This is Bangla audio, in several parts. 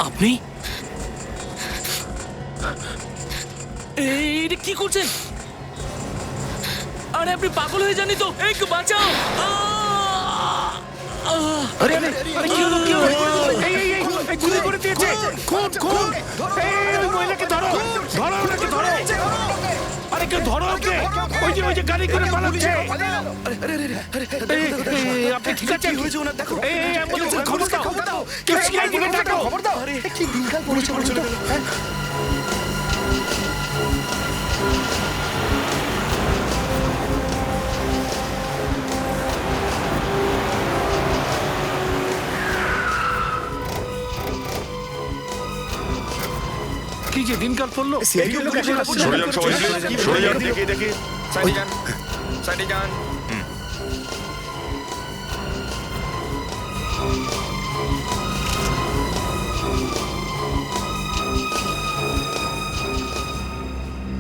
আপনি এটা কি করছেন? আরে আপনি পাগল হয়ে জানি তো, একটু বাঁচাও। আরে আরে আরে কি হলো কি হলো? এই গুলি করে দিয়েছে। খুন খুন। এই মহিলাকে ধরো ধরো ওনাকে ধরো। আরে কেউ ধরো ওকে। ওই যে গাড়ি করে পালাচ্ছে। আপনি ঠিক আছে? কি হয়েছে ওনার দেখো। এই অ্যাম্বুলেন্সের খবর দাও। কেউ সিআইডিকে ডাকো। খবর দাও। আরে কি দিনকাল পড়েছে বলছো তো? কি যে দিনকাল পড়লো? সিআইডি লোক এসে সরে যান সবাই, প্লিজ সরে যান। দেখি সাইডে যান, সাইডে যান।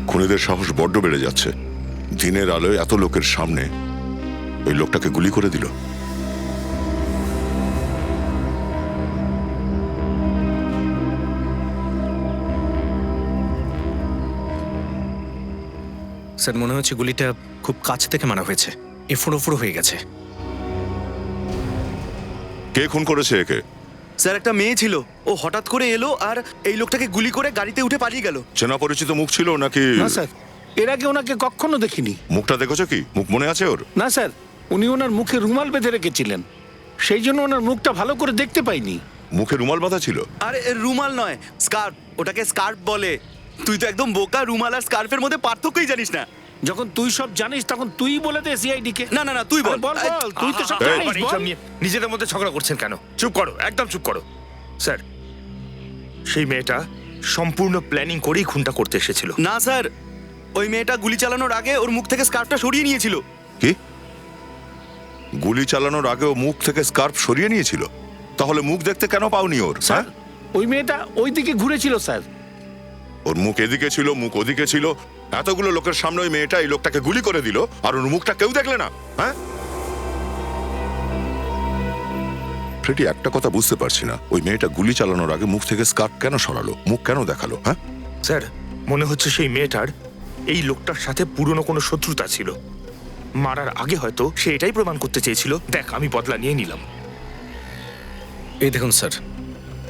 খুনিদের সাহস বড্ড বেড়ে যাচ্ছে। দিনের আলোয় এত লোকের সামনে ওই লোকটাকে গুলি করে দিল। স্যার মনে হচ্ছে গুলিটা খুব কাছ থেকে মারা হয়েছে, এ ফুড়ো হয়ে গেছে। কে খুন করেছে একে? স্যার একটা মেয়ে ছিল, ও হঠাৎ করে এলো আর এই লোকটাকে গুলি করে গাড়িতে উঠে পালিয়ে গেল। চেনা পরিচিত মুখ ছিল নাকি? না স্যার, এর আগে ওনাকে কখনো দেখিনি। মুখটা দেখেছো কি? মুখ মনে আছে ওর? না স্যার, উনি ওনার মুখে রুমাল বেঁধে রেখেছিলেন, সেই জন্য ওনার মুখটা ভালো করে দেখতে পাইনি। মুখে রুমাল বাঁধা ছিল? আরে রুমাল নয়, স্কার্ফ। ওটাকে স্কার্ফ বলে। তুই তো একদম বোকা, রুমাল আর স্কার্ফের মধ্যে পার্থক্যই জানিস না। যখন তুই সব জানিস তখন তুই বলে দে সিআইডি কে। না না না, তুই বল। বল তুই তো সব এই, জানিস, আবার এইসব বল। নিয়ে নিজেদের মধ্যে ঝগড়া করছেন কেন? চুপ করো, একদম চুপ করো। স্যার, সেই মেয়েটা সম্পূর্ণ প্ল্যানিং করেই খুনটা করতে এসেছিল। না স্যার, ওই মেয়েটা গুলি চালানোর আগে ওর মুখ থেকে স্কার্ফটা সরিয়ে নিয়েছিল। কি? গুলি চালানোর আগে ও মুখ থেকে স্কার্ফ সরিয়ে নিয়েছিল? তাহলে মুখ দেখতে কেন পাওনি ওর? স্যার, হ্যাঁ, ওই মেয়েটা ওই দিকে ঘুরেছিল স্যার। ওর মুখ এদিকে ছিল, মুখ ওদিকে ছিল। এতগুলো লোকের সামনে ওই মেয়েটা এই লোকটাকে গুলি করে দিল, আর ওর মুখটা কেউ দেখলে না? হ্যাঁ ফ্রেডি, একটা কথা বুঝতে পারছি না, ওই মেয়েটা গুলি চালানোর আগে মুখ থেকে স্কার্ফ কেন সরালো, মুখ কেন দেখালো? হ্যাঁ স্যার, মনে হচ্ছে সেই মেয়েটার এই লোকটার সাথে পুরনো কোনো শত্রুতা ছিল। মারার আগে হয়তো সে এটাই প্রমাণ করতে চেয়েছিল, দেখ আমি বদলা নিয়ে নিলাম। এই দেখুন স্যার,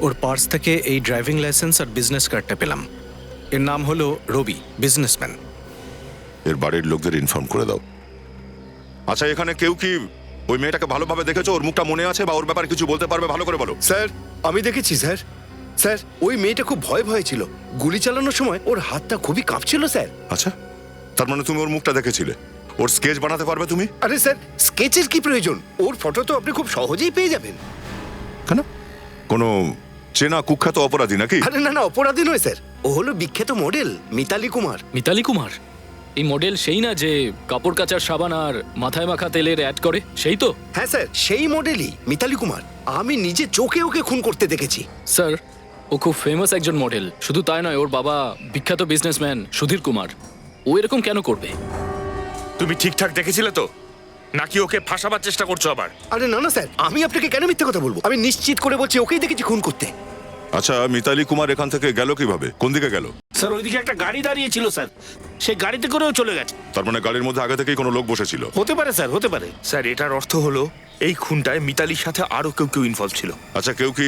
ওর পার্স থেকে এই ড্রাইভিং লাইসেন্স আর বিজনেস কার্ডটা পেলাম। এর নাম হলো রবি, বিজনেসম্যান। এর বাড়ির লোকদের ইনফর্ম করে দাও। আচ্ছা, এখানে কেউ কি ওই মেয়েটাকে ভালোভাবে দেখেছো? ওর মুখটা মনে আছে বা ওর ব্যাপারে কিছু বলতে পারবে? ভালো করে বলো। স্যার, আমি দেখেছি স্যার। স্যার, ওই মেয়েটা খুব ভয় ছিল। গুলি চালানোর সময় ওর হাতটা খুবই কাঁপছিল স্যার। আচ্ছা, তার মানে তুমি ওর মুখটা দেখেছিলে। ওর স্কেচ বানাতে পারবে তুমি? আরে স্যার, স্কেচের কি প্রয়োজন? ওর ফটো তো আপনি খুব সহজেই পেয়ে যাবেন। কেন? কোনো চেনা কুখ্যাত অপরাধী নাকি? আরে না না, অপরাধী নয় স্যার, ও হলো বিখ্যাত মডেল মিতালি কুমার। মিতালি কুমার? এই মডেল সেই না যে কাপড় কাচার সাবান আর মাথায় মাখা তেলের অ্যাড করে, সেই তো? হ্যাঁ স্যার, সেই মডেলই মিতালি কুমার। আমি নিজে চোখে ওকে খুন করতে দেখেছি। স্যার, ও খুব ফেমাস একজন মডেল। শুধু তাই নয়, ওর বাবা বিখ্যাত বিজনেসম্যান সুধীর কুমার। ও এরকম কেন করবে? তুমি ঠিকঠাক দেখেছিলে তো, নাকি ওকে ফাঁসাবার চেষ্টা করছো আবার? আরে না না স্যার, আমি আপনাকে কেন মিথ্যে কথা বলবো? আমি নিশ্চিত করে বলছি ওকেই দেখেছি খুন করতে। আচ্ছা, মিতালি কুমার এখান থেকে গেল কিভাবে? কোন দিকে গেল? স্যার, ওইদিকে একটা গাড়ি দাঁড়িয়ে ছিল স্যার, সেই গাড়িতে করেও চলে গেছে। তার মানে গাড়ির মধ্যে আগে থেকেই কোনো লোক বসেছিল? হতে পারে স্যার, হতে পারে। স্যার, এটার অর্থ হলো এই খুনটায় মিতালির সাথে আরো কেউ ইনভলভ ছিল। আচ্ছা, কেউ কি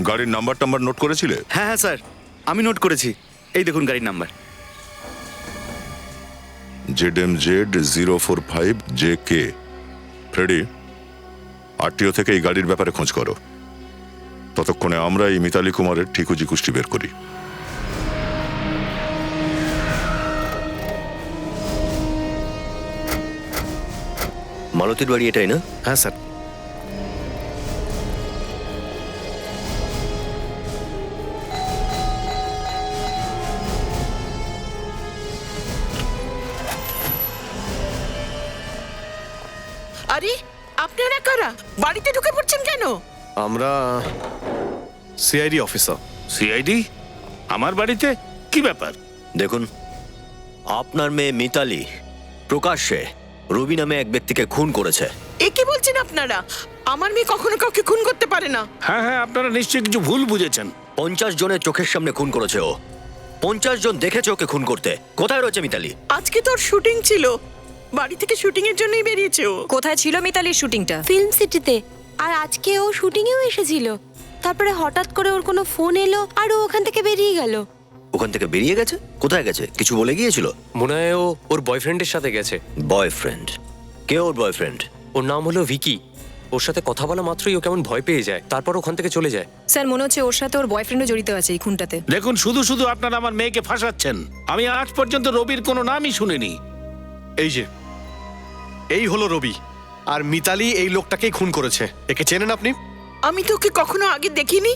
গাড়ির নাম্বার টাম্বার নোট করেছিলে? হ্যাঁ হ্যাঁ স্যার, আমি নোট করেছি। এই দেখুন গাড়ির নাম্বার। ZMZ045JK। ফ্রেডি, আরটিও থেকে এই গাড়ির ব্যাপারে খোঁজ করো। ততক্ষণে আমরা এই মিতালি কুমারের ঠিকুজি কুষ্টি বের করি। মালতীর বাড়ি এটাই না? হ্যাঁ স্যার। আরে আপনারা কারা? বাড়িতে ঢুকে পড়ছেন কেন? আমরা সিআইডি অফিসার। সিআইডি আমার বাড়িতে? কি ব্যাপার? দেখুন, আপনার মেয়ে মিতালি প্রকাশ্যে রবি নামে এক ব্যক্তিকে খুন করেছে। এ কি বলছেন? বলছেন আপনারা? আমার মেয়ে কখনো কাউকে খুন করতে পারে না। হ্যাঁ হ্যাঁ, আপনারা নিশ্চয়ই কিছু ভুল বুঝেছেন। 50 জনের চোখের সামনে খুন করেছে ও। 50 জন দেখেছে ওকে খুন করতে। কোথায় রয়েছে মিতালি? আজকে তোর শুটিং ছিল, বাড়ি থেকে শুটিং এর জন্যই বেরিয়েছে ও। কোথায় ছিল মিতালির শুটিংটা? ফিল্ম সিটিতে। আর আজকে ও শুটিংয়েও এসেছিল। তারপরে হঠাৎ করে ওর কোনো ফোন এলো আর ও ওখান থেকে বেরিয়ে গেল। ওখান থেকে বেরিয়ে গেছে? কোথায় গেছে? কিছু বলে গিয়েছিল? মনে হয় ও ওর বয়ফ্রেন্ডের সাথে গেছে। বয়ফ্রেন্ড? কে ওর বয়ফ্রেন্ড? ওর নাম হলো ভিকি। ওর সাথে কথা বলা মাত্রই ও কেমন ভয় পেয়ে যায়, তারপর ওখান থেকে চলে যায়। স্যার মনে হচ্ছে ওর সাথে ওর বয়ফ্রেন্ডও জড়িত আছে এই খুনটাতে। দেখুন, শুধু শুধু আপনারা আমার মেয়েকে ফাঁসাচ্ছেন। আমি আজ পর্যন্ত রবির কোনো নামই শুনিনি। এই যে, এই হলো রবি, আর মিতালি এই লোকটাকেই খুন করেছে। একে চেনেন আপনি? আমি তো ওকে কখনো আগে দেখিনি।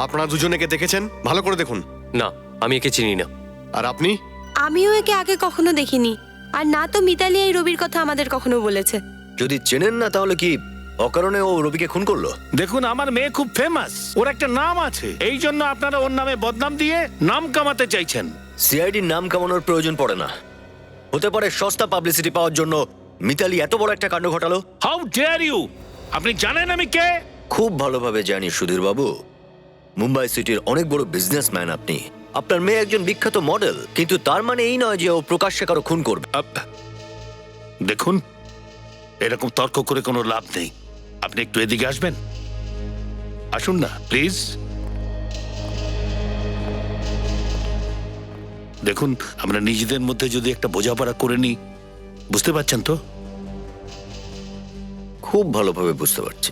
আপনারা দুজনে একে দেখেছেন? ভালো করে দেখুন। না, আমি একে চিনি না। আর আপনি? আমিও একে আগে কখনো দেখিনি। আর না তো মিতালি এই রবির কথা আমাদের কখনো বলেছে। যদি চেনেন না তাহলে কি অকারণে ও রবিকে খুন করলো? দেখুন, আমার মেয়ে খুব ফেমাস, ওর একটা নাম আছে, এই জন্য আপনারা ওর নামে বদনাম দিয়ে নাম কামাতে চাইছেন। সিআইডির নাম কামানোর প্রয়োজন পড়ে না। হতে পারে সস্তা পাবলিসিটি পাওয়ার জন্য মিতালি এত বড় একটা কাণ্ড ঘটালো। How dare you! আপনি জানেন আমি কে? খুব ভালোভাবে জানি সুধীর বাবু। মুম্বাই সিটির অনেক বড় বিজনেসম্যান আপনি। আপনার মেয়ে একজন বিখ্যাত মডেল, কিন্তু তার মানে এই নয় যে ও প্রকাশ্যে কারো খুন করবে। দেখুন, এরকম তর্ক করে কোনো লাভ নেই। আপনি একটু এদিকে আসবেন? আসুন না প্লিজ। দেখুন, আমরা নিজেদের মধ্যে যদি একটা বোঝাপড়া করে নিই, বুঝতে পারছেন তো? খুব ভালোভাবে বুঝতে পারছি,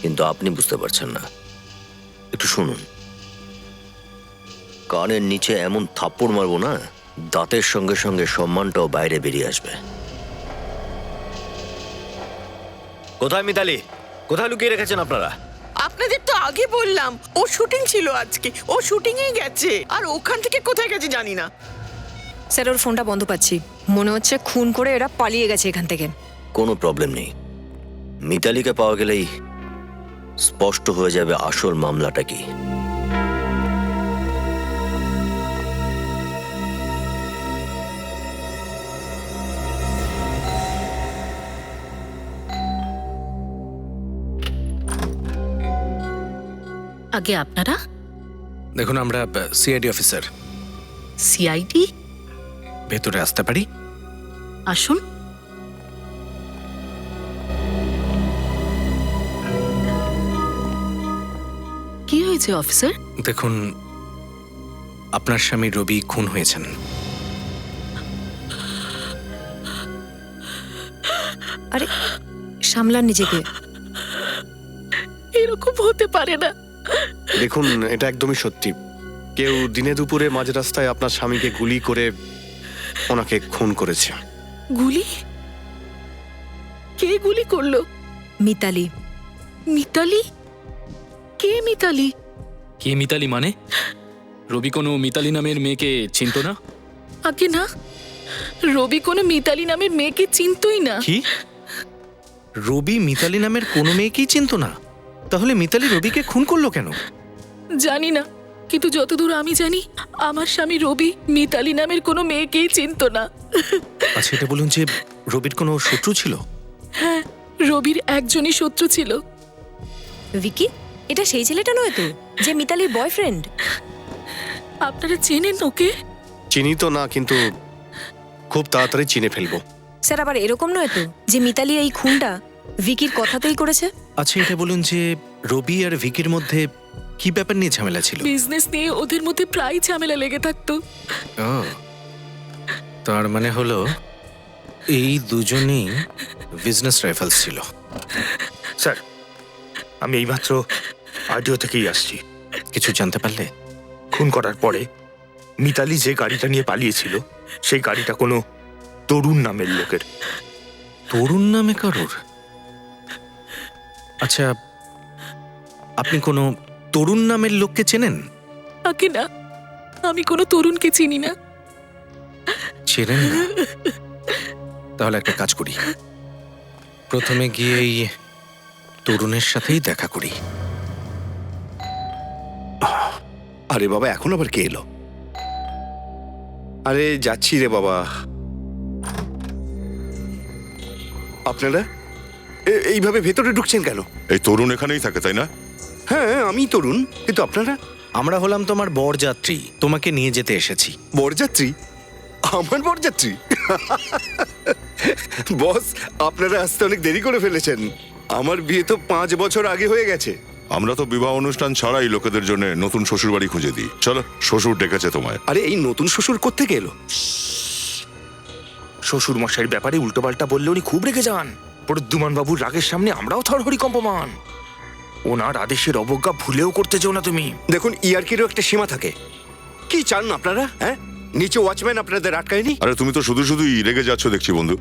কিন্তু আপনি বুঝতে পারছেন না। একটু শুনুন, কানের নিচে এমন থাপ্পড় মারবো না, দাঁতের সঙ্গে সঙ্গে সম্মানটাও বাইরে বেরিয়ে আসবে। কোথায় মিতালি? কোথায় লুকিয়ে রেখেছেন আপনারা? আপনাদের তো আগে বললাম ও শুটিং ছিল আজকে, ও শুটিং এ গেছে। আর ওখান থেকে কোথায় গেছে জানি না। স্যার ওর ফোনটা বন্ধ পাচ্ছি, মনে হচ্ছে খুন করে এরা পালিয়ে গেছে এখান থেকে। কোনো প্রবলেম নেই, মিতালিকে পাওয়া গেলেই স্পষ্ট হয়ে যাবে আসল মামলাটা কি। আগে আপনারা? দেখুন, আমরা সিআইডি অফিসার। সিআইডি? ভেতরে আসতে পারি? আসুন। কি হয়েছে অফিসার? দেখুন, আপনার স্বামী রবি খুন হয়েছেন। আরে সামলান নিজেকে। এরকম হতে পারে না। দেখুন, এটা একদমই সত্যি। কেউ দিনে দুপুরে মাঝ রাস্তায় আপনার স্বামীকে গুলি করে ওনাকে খুন করেছে। গুলি? কে গুলি করলো? মিতালি। মিতালি? কে মিতালি? কে মিতালি মানে? রবি কোনো মিতালি নামের মেয়েকে চিনতো না? আগে না, রবি কোনো মিতালি নামের মেয়েকে চিনতই না। কি? রবি মিতালি নামের কোনো মেয়েকেই চিনতো না? তাহলে মিতালি রবিকে খুন করলো কেন? জানি না, কিন্তু যতদূর আমি জানি আমার স্বামী রবি মিতালি নামের কোনো মেয়েকেই চিনতো না। আচ্ছা, এটা বলুন যে রবির কোনো শত্রু ছিল? হ্যাঁ, রবির একজনই শত্রু ছিল। ভিকি, এটা সেই ছেলেটা নয় তো যে মিতালির বয়ফ্রেন্ড? আপনারা চেনেন ওকে? চিনি তো না, কিন্তু খুব তাড়াতাড়ি চিনে ফেলবো। স্যার আবার এরকম নয় তো যে মিতালি এই খুনটা ভিকির কথাতেই করেছে? আচ্ছা, এটা বলুন যে রবি আর ভিকির মধ্যে কি ব্যাপার নিয়ে ঝামেলা ছিল? বিজনেস নিয়ে ওদের মধ্যে প্রায় ঝামেলা লেগে থাকতো। ও, তার মানে হলো এই দুজনেই বিজনেস রাইফেলস ছিল। স্যার, আমি এইমাত্র আরটিও থেকেই আসছি। কিছু জানতে পারলে? খুন করার পরে মিতালি যে গাড়িটা নিয়ে পালিয়েছিল, সেই গাড়িটা কোনো তরুণ নামের লোকের। তরুণ নামে কারোর? আচ্ছা, আপনি কোনো তরুণ নামের লোককে চেনেন? আগে না, আমি কোনো তরুণকে চিনি না। চেনেন না? তাহলে একটা কাজ করি, প্রথমে গিয়ে এই তরুণের সাথেই দেখা করি। আরে বাবা, এখন আবার কে এলো? আরে যাচ্ছি রে বাবা। আপনারা এইভাবে ভেতরে ঢুকছেন কেন? এই তরুণ এখানেই থাকে তাই না? হ্যাঁ, আমি তরুণ, কিন্তু আপনারা? আমরা হলাম তোমার বরযাত্রী, তোমাকে নিয়ে যেতে এসেছি। বরযাত্রী? আমার বরযাত্রী? বস, আপনারা আসতে অনেক দেরি করে ফেলেছেন। আমার বিয়ে তো 5 বছর আগে হয়ে গেছে। আমরা তো বিবাহ অনুষ্ঠান ছাড়াই লোকেদের জন্য নতুন শ্বশুর বাড়ি খুঁজে দিই। চলো, শ্বশুর ডেকেছে তোমায়। আরে এই নতুন শ্বশুর কোত্থেকে এলো? শ্বশুর মশাইয়ের ব্যাপারে উল্টোপাল্টা বললে উনি খুব রেগে যান। প্রদ্যুমান বাবুর রাগের সামনে আমরাও থরহরি কম্পমান। ওনার আদেশের অবজ্ঞা ভুলেও করতে চাও না তুমি। দেখুন, ইয়ার্কিরও একটা সীমা থাকে। কি চান আপনারা? হ্যাঁ, নিচে ওয়াচম্যান আপনাদের আটকায়নি? আরে তুমি তো শুধু শুধুই রেগে যাচ্ছ দেখছি বন্ধু।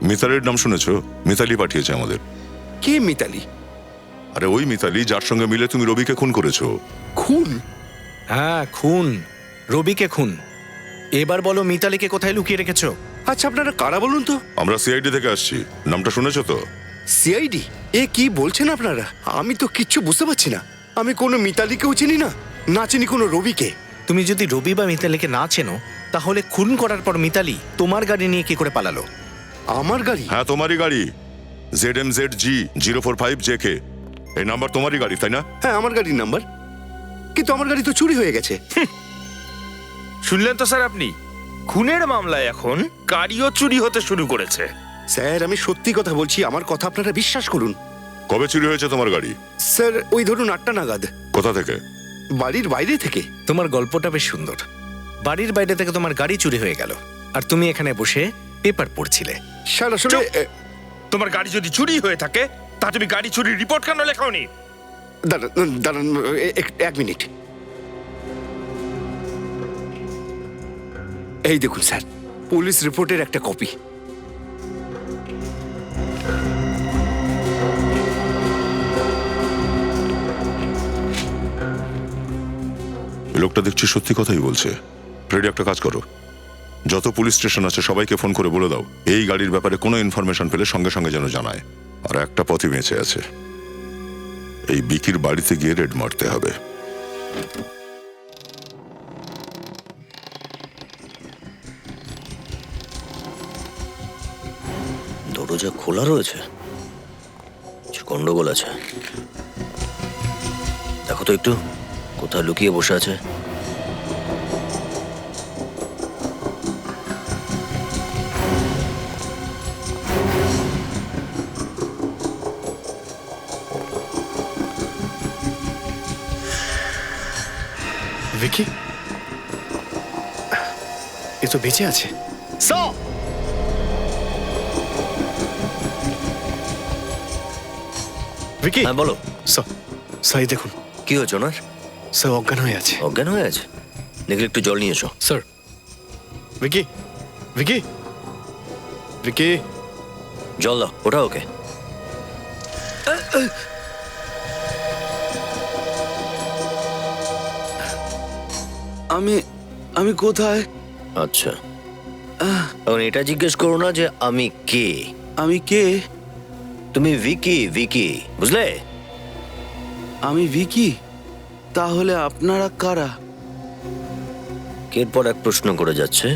মিতালির নাম শুনেছো? মিতালি পাঠিয়েছে আমাদের। কে মিতালি? আরে ওই মিতালি যার সঙ্গে মিলে তুমি রবিকে খুন করেছো। খুন? হ্যাঁ, খুন। রবিকে খুন। এবার বলো মিতালিকে কোথায় লুকিয়ে রেখেছো? আচ্ছা, আপনারা কারা বলুন তো? আমরা সিআইডি থেকে আসছি। নামটা শুনেছো তো? সিআইডি? এ কি বলছেন আপনারা? আমি তো কিচ্ছু বুঝতে পারছি না। আমি কোনো মিতালিকেও চিনি না, না চিনি কোনো রবিকে। তুমি যদি রবি বা মিতালিকে না চেনো, তাহলে খুন করার পর মিতালি তোমার গাড়ি নিয়ে কি করে পালালো? আমার গাড়ি? হ্যাঁ, তোমারই গাড়ি। ZMZG 045JK। এই নাম্বার তোমারই গাড়ি তাই না? হ্যাঁ, আমার গাড়ির নাম্বার। কিন্তু আমার গাড়ি তো চুরি হয়ে গেছে। শুনলেন তো স্যার আপনি? খুনের মামলায় এখন গাড়িও চুরি হতে শুরু করেছে। স্যার, আমি সত্যি কথা বলছি, আমার কথা আপনারা বিশ্বাস করুন। কবে চুরি হয়েছে তোমার গাড়ি? স্যার, ওই ধরুন 8টা নাগাদ। কোথা থেকে? বাড়ির বাইরে থেকে। তোমার গল্পটা বেশ সুন্দর। বাড়ির বাইরে থেকে তোমার গাড়ি চুরি হয়ে গেল, আর তুমি এখানে বসে পেপার পড়ছিলে। স্যার, আসলে তোমার গাড়ি যদি চুরি হয়ে থাকে, তা তুমি গাড়ি চুরির রিপোর্ট কেন লেখাওনি? দাঁড়ান দাঁড়ান, এক মিনিট। এই দেখুন স্যার, পুলিশ রিপোর্টের একটা কপি। লোকটা দেখছি সত্যি কথাই বলছে। ফ্রেডি, একটা কাজ করো, যত পুলিশ স্টেশন আছে সবাইকে ফোন করে বলে দাও এই গাড়ির ব্যাপারে কোনো ইনফরমেশন পেলে সঙ্গে সঙ্গে যেন জানায়। আর একটা পথই বেঁচে আছে, এই বিকির বাড়িতে গিয়ে রেড মারতে হবে। দরজা খোলা রয়েছে, কিছু গন্ডগোল আছে। দেখো তো একটু কোথায় লুকিয়ে বসে আছে। ভিকি, এ তো বেঁচে আছে। ভিকি, হ্যাঁ বলো। স্যার, দেখুন কি হয়েছে ওনার? স্যার অজ্ঞান হয়ে আছে। অজ্ঞান হয়ে আছে? দেখলে একটু জল নিয়ে এসো। স্যার। ভিকি, ভিকি, ভিকি, জল দাও, ওটা ওকে। আমি কোথায়? আচ্ছা, এখন এটা জিজ্ঞেস করো না যে আমি কে। আমি কে? তুমি ভিকি, ভিকি, বুঝলে? আমি ভিকি? তাহলে আপনারা কারা? এরপর এক প্রশ্ন করে যাচ্ছে।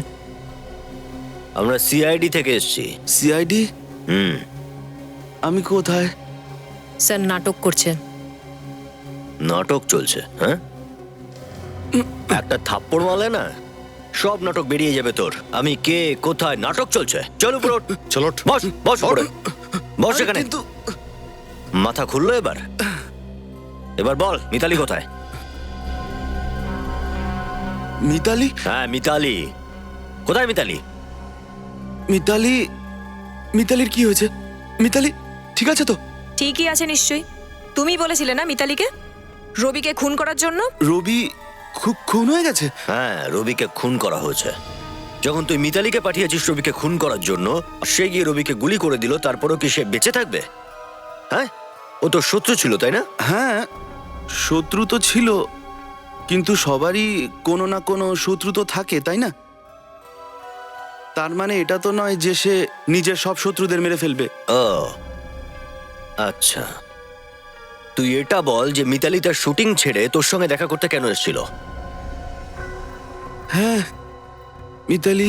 আমরা সিআইডি থেকে এসেছি। সিআইডি? আমি কোথায়? স্যার, নাটক করছে। নাটক চলছে? হ্যাঁ, একটা থাপ্পড় মারলে না সব নাটক বেরিয়ে যাবে তোর। আমি কে, কোথায়, নাটক চলছে। চল উপরে ওঠ। চলো, বস বস উপরে, বস এখানে। মাথা খুললো এবার? এবার বল, মিতালি কোথায়? মিতালি? হ্যাঁ, মিতালি কোথায়? মিতালি? মিতালির কি হয়েছে? মিতালি ঠিক আছে তো? ঠিকই আছে নিশ্চয়ই। তুমি বলেছিলে না মিতালিকে রবিকে খুন করার জন্য? রবি খুন হয়ে গেছে? হ্যাঁ, রবিকে খুন করা হয়েছে। যখন তুই মিতালিকে পাঠিয়েছিস রবিকে খুন করার জন্য, সে গিয়ে রবিকে গুলি করে দিল, তারপরও কি সে বেঁচে থাকবে? হ্যাঁ, ও তো শত্রু ছিল তাই না? হ্যাঁ, শত্রু তো ছিল, কিন্তু সবারই কোনো না কোনো শত্রু তো থাকে তাই না? তার মানে এটা তো নয় যে সে নিজের সব শত্রুদের মেরে ফেলবে। ও আচ্ছা, তুই এটা বল যে মিতালি তার শুটিং ছেড়ে তোর সঙ্গে দেখা করতে কেন এসেছিল? হ্যাঁ, মিতালি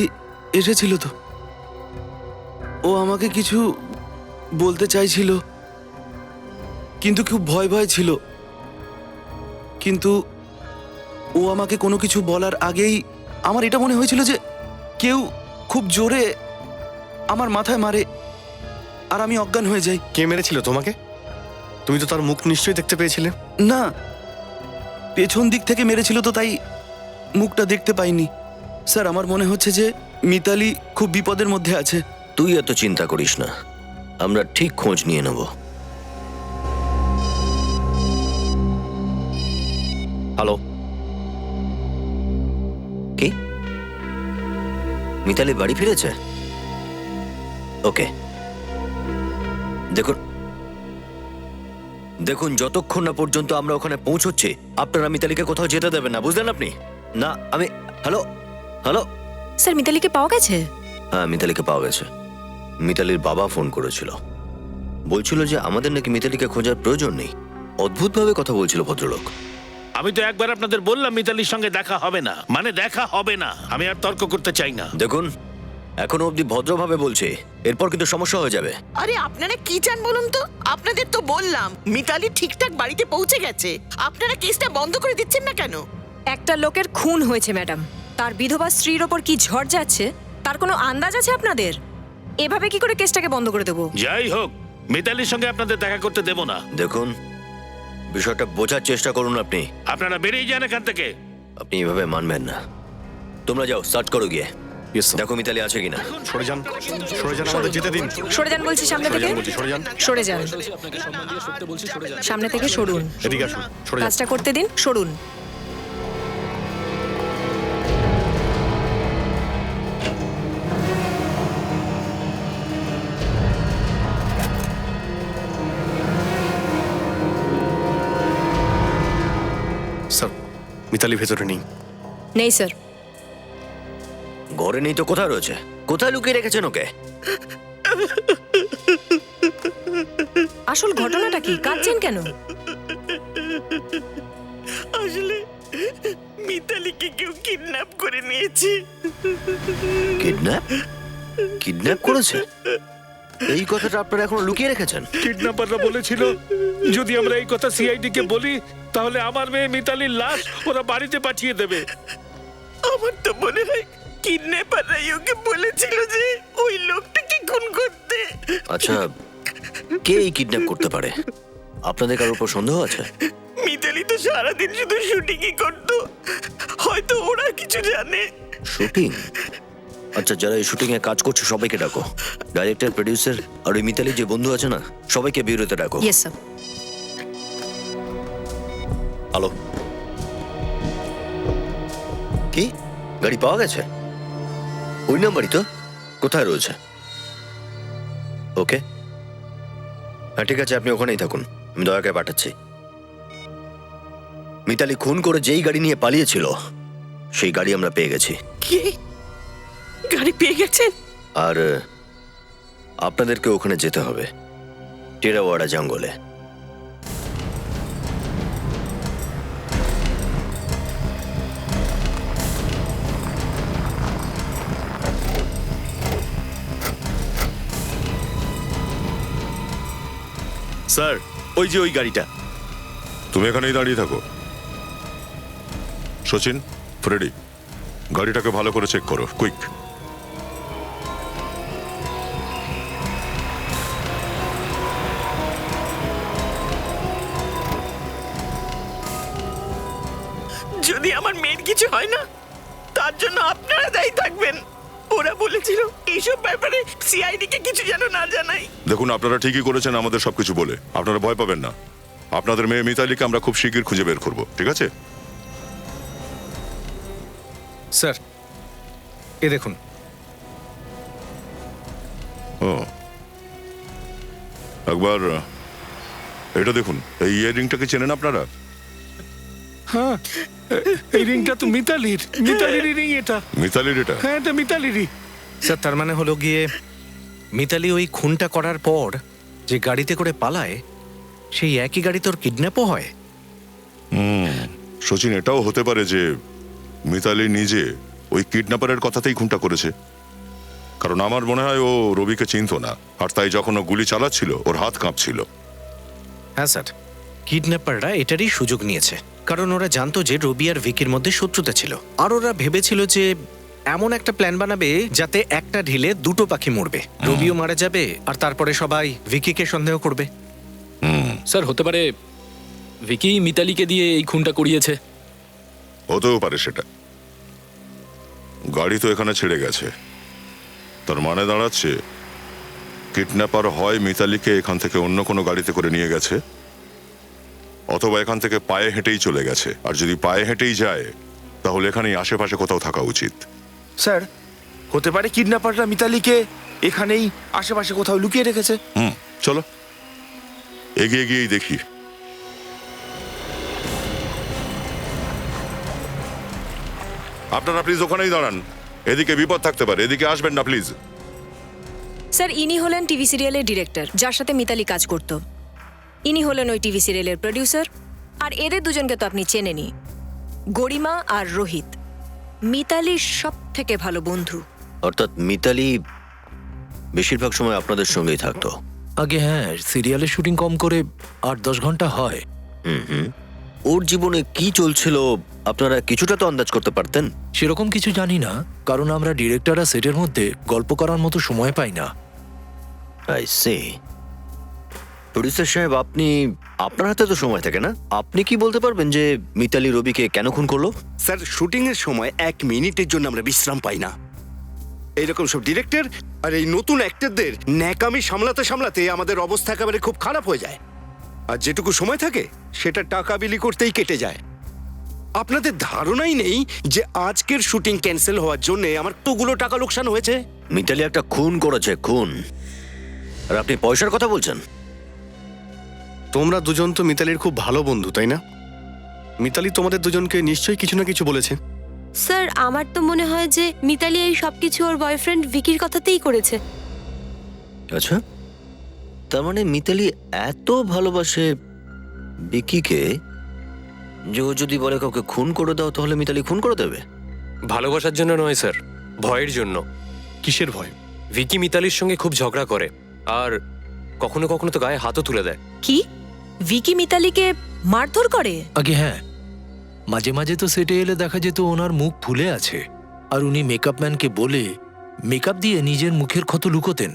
এসেছিল তো। ও আমাকে কিছু বলতে চাইছিল, কিন্তু খুব ভয় ভয় ছিল। কিন্তু ও আমাকে কোনো কিছু বলার আগেই আমার এটা মনে হয়েছিল যে কেউ খুব জোরে আমার মাথায় মারে আর আমি অজ্ঞান হয়ে যাই। কে মেরেছিল তোমাকে? তুমি তো তার মুখ নিশ্চয়ই দেখতে পেয়েছিলে। না, পেছন দিক থেকে মেরেছিল তো, তাই মুখটা দেখতে পাইনি। স্যার, আমার মনে হচ্ছে যে মিতালি খুব বিপদের মধ্যে আছে। তুই এত চিন্তা করিস না, আমরা ঠিক খোঁজ নিয়ে নেব। হ্যালো, কি মিতালি বাড়ি ফিরেছে? ওকে, দেখুন দেখুন যতক্ষণ না পর্যন্ত আমরা ওখানে পৌঁছচ্ছি আপনারা মিতালিকে কোথাও যেতে দেবেন না, বুঝলেন আপনি? না আমি হ্যালো হ্যালো স্যার, মিতালিকে পাওয়া গেছে? হ্যাঁ, মিতালিকে পাওয়া গেছে। মিতালির বাবা ফোন করেছিল, বলছিল যে আমাদের নাকি মিতালিকে খোঁজার প্রয়োজন নেই। অদ্ভুতভাবে কথা বলছিল ভদ্রলোক। আমি তো একবার আপনাদের বললাম মিতালির সঙ্গে দেখা হবে না, মানে দেখা হবে না। আমি আর তর্ক করতে চাই না। দেখুন, এখনো অবধি ভদ্রভাবে বলছে, এরপর কিন্তু সমস্যা হয়ে যাবে। আরে আপনারা কি চান বলুন তো? আপনাদের তো বললাম মিতালি ঠিকঠাক বাড়িতে পৌঁছে গেছে, আপনারা কেসটা বন্ধ করে দিচ্ছেন না কেন? একটা লোকের খুন হয়েছে ম্যাডাম, তার বিধবা স্ত্রীর ওপর কি ঝড় যাচ্ছে তার কোনো আন্দাজ আছে আপনাদের? এভাবে কি করে কেসটাকে বন্ধ করে দেবো? যাই হোক, মিতালির সঙ্গে আপনাদের দেখা করতে দেব না। দেখুন, বিষয়টা বোঝার চেষ্টা করুন। আপনারা বেরিয়ে যান এখান থেকে। আপনি এভাবে মানবেন না। তোমরা যাও, সার্চ করো গিয়ে, দেখো মিতালি আছে কিনা। সরে যান, সরে যান, আমাদের যেতে দিন। সরে যান বলছি, সামনে থেকে সরে যান। সরে যান, সামনে থেকে সরুন। এদিকে আসুন, সরে যান। কাজটা করতে দিন, সরুন। স্যার, মিতালি ভেতরে নেই। নেই স্যার। ঘরে নেই তো কোথায় রয়েছে? কোথায় লুকিয়ে রেখেছেন ওকে? আসল ঘটনাটা কি? কাঁদছেন কেন? আসলে মিতালিকে কেউ কিডন্যাপ করে নিয়েছে। কিডন্যাপ? কিডন্যাপ করেছে? এই কথাটা আপনারা এখনো লুকিয়ে রেখেছেন? কিডন্যাপাররা বলেছিল যদি আমরা এই কথা সিআইডি কে বলি তাহলে আমার মেয়ে মিতালির লাশ ওরা বাড়িতে পাঠিয়ে দেবে। আমার তো মনে হয় কিডন্যাপাররাই ওকে বলেছিল যে ওই লোকটাকে খুন করতে। আচ্ছা, কে এই কিডন্যাপ করতে পারে? আপনাদের কারোর উপর সন্দেহ আছে? মিতালি তো সারাদিন শুধু শুটিংই করতো, হয়তো ওরা কিছু জানে। শুটিং? আচ্ছা, যারা এই শুটিং এ কাজ করছে সবাইকে ডাকো। ডাইরেক্টর, প্রডিউসার আর ওই মিতালি যে বন্ধু আছে না, সবাইকে বিউরোতে ডাকো। Yes sir. হ্যালো, কি গাড়ি পাওয়া গেছে? ওই নাম্বারই তো। কোথায় রয়েছে? ওকে, হ্যাঁ ঠিক আছে, আপনি ওখানেই থাকুন, আমি দয়াকে পাঠাচ্ছি। মিতালি খুন করে যেই গাড়ি নিয়ে পালিয়েছিল সেই গাড়ি আমরা পেয়ে গেছি। কি গাড়ি পেয়ে গেছেন? আর আপনাদেরকে ওখানে যেতে হবে, টেরাওয়াড়া জঙ্গলে। স্যার, ওই যে ওই গাড়িটা। তুমি এখানেই দাঁড়িয়ে থাকো। সচিন, ফ্রেডি, গাড়িটাকে ভালো করে চেক করো, কুইক। যদি আমার মেয়ের কিছু হয় না তার জন্য আপনারা দায়ী থাকবেন। ওরা বলেছিল এইসব ব্যাপারে সিআইডি কে কিছু যেন না জানাই। দেখুন, আপনারা ঠিকই করেছেন আমাদের সবকিছু বলে। আপনারা ভয় পাবেন না, আপনাদের মেয়ে মিতালিকে আমরা খুব শীঘ্র খুঁজে বের করব, ঠিক আছে? স্যার, এ দেখুন। ও, একবার এটা দেখুন। এই ইয়াররিংটাকে চেনেন আপনারা? হ্যাঁ, এই রিংটা তো মিতালির রিং। এটা মিতালির? এটা হ্যাঁ, এটা মিতালিরই। স্যার, তার মানে হলো গিয়ে মিতালি ওই খুনটা করার পর যে গাড়িতে করে পালায় সেই একই গাড়ি তোর কিডন্যাপও হয়। সচিন, এটাও হতে পারে যে মিতালি নিজে ওই কিডন্যাপারের কথাতেই খুনটা করেছে। কারণ আমার মনে হয় ও রবিকে চিনতো না, আর তাই যখন ও গুলি চালাচ্ছিল ওর হাত কাঁপছিল। হ্যাঁ স্যার, কিডন্যাপাররা এটারই সুযোগ নিয়েছে, কারণ ওরা জানতো যে রবি আর ভিকির মধ্যে শত্রুতা ছিল, আর ওরা ভেবেছিল যে এমন একটা প্ল্যান বানাবে যাতে একটা ঢিলে দুটো পাখি মরবে, রবিও মারা যাবে আর তারপরে সবাই ভিকিকে সন্দেহ করবে। স্যার হতে পারে ভিকি মিতালিকে দিয়ে এই খুনটা করিয়েছে। হতেও পারে সেটা। গাড়ি তো এখানে ছেড়ে গেছে, তার মানে দাঁড়াচ্ছে কিডন্যাপার হয় মিতালিকে এখান থেকে অন্য কোনো গাড়িতে করে নিয়ে গেছে, অথবা এখান থেকে পায়ে হেঁটেই চলে গেছে। আর যদি পায়ে হেঁটেই যায় তাহলে এখানেই আশেপাশে কোথাও থাকা উচিত। স্যার, হতে পারে কিডন্যাপাররা মিতালিকে এখানেই আশেপাশে কোথাও লুকিয়ে রেখেছে। চলো এগিয়ে গিয়েই দেখি। আপনারা প্লিজ ওখানেই দাঁড়ান, এদিকে বিপদ থাকতে পারে, এদিকে আসবেন না প্লিজ। স্যার, ইনি হলেন টিভি সিরিয়ালের ডিরেক্টর যার সাথে মিতালি কাজ করত। ইনি হলেন ওই টিভি সিরিয়ালের প্রডিউসার। আর এদের দুজনকে তো আপনি চেনেনই, গরিমা আর রোহিত, মিতালির সব থেকে ভালো বন্ধু। অর্থাৎ মিতালি বেশিরভাগ সময় আপনাদের সঙ্গেই থাকতো। আগে হ্যাঁ, সিরিয়ালে শুটিং কম করে 8-10 ঘন্টা হয়। ওর জীবনে কি চলছিল আপনারা কিছুটা তো আন্দাজ করতে পারতেন? সেরকম কিছু জানি না, কারণ আমরা ডিরেক্টররা সেটের মধ্যে গল্প করার মতো সময় পাই না। I say. প্রডিউসার সাহেব, আপনার হাতে তো সময় থাকে না, আপনি কি বলতে পারবেন যে মিতালি রবিকে কেন খুন করলো? স্যার, শুটিং এর সময় 1 মিনিটের জন্য আমরা বিশ্রাম পাই না। এইরকম সব ডিরেক্টর আর এই নতুন অ্যাক্টরদের ন্যাকামি সামলাতে সামলাতে আমাদের অবস্থা একেবারে খুব খারাপ হয়ে যায়। আর যেটুকু সময় থাকে সেটা টাকা বিলি করতেই কেটে যায়। আপনাদের ধারণাই নেই যে আজকের শুটিং ক্যান্সেল হওয়ার জন্য আমার কতগুলো টাকা লোকসান হয়েছে। মিতালি একটা খুন করেছে, খুন, আর আপনি পয়সার কথা বলছেন। তোমরা দুজন তো মিতালির খুব ভালো বন্ধু, তাই না? মিতালি তোমাদের দুজনকে নিশ্চয়ই কিছু না কিছু বলেছে। স্যার, আমার তো মনে হয় যে মিতালি এই সবকিছু ওর বয়ফ্রেন্ড ভিকির কথাতেই করেছে। আচ্ছা, তার মানে মিতালি এত ভালোবাসে বিকিকে যে ও যদি বলে কাউকে খুন করে দাও তাহলে মিতালি খুন করে দেবে? ভালোবাসার জন্য নয় স্যার, ভয়ের জন্য। কিসের ভয়? ভিকি মিতালির সঙ্গে খুব ঝগড়া করে, আর কখনো কখনো তো গায়ে হাতও তুলে দেয়। কি ভিকি মিতালিকে মারধর করে? আগে হ্যাঁ, মাঝে মাঝে তো সেটে এলে দেখা যেত ওনার মুখ ফুলে আছে, আর উনি মেকআপ ম্যানকে বলে মেকআপ দিয়ে নিজের মুখের ক্ষত লুকোতেন।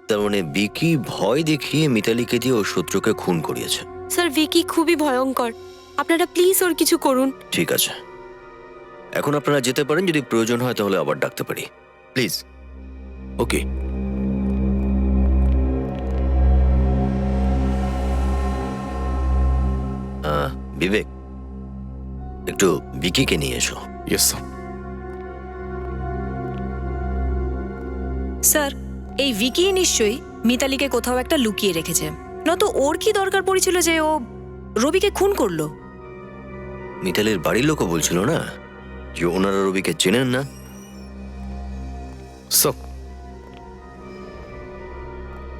তার মানে বিকি ভয় দেখিয়ে মিতালিকে দিয়ে ওর শত্রুকে খুন করিয়েছে। স্যার, ভিকি খুবই ভয়ঙ্কর, আপনারা প্লিজ ওর কিছু করুন। ঠিক আছে, এখন আপনারা যেতে পারেন, যদি প্রয়োজন হয় তাহলে আবার ডাকতে পারি, প্লিজ। ওকে। বিবেক, একটু বিকিকে নিয়ে এসো। Yes sir. স্যার, এই ভিকি নিশ্চয়ই মিতালিকে কোথাও একটা লুকিয়ে রেখেছে, নয়তো ওর কি দরকার পড়েছিল যে ও রবিকে খুন করলো? মিতালির বাড়ির লোকও বলছিল না যে ওনারা রবিকে চেনেন না।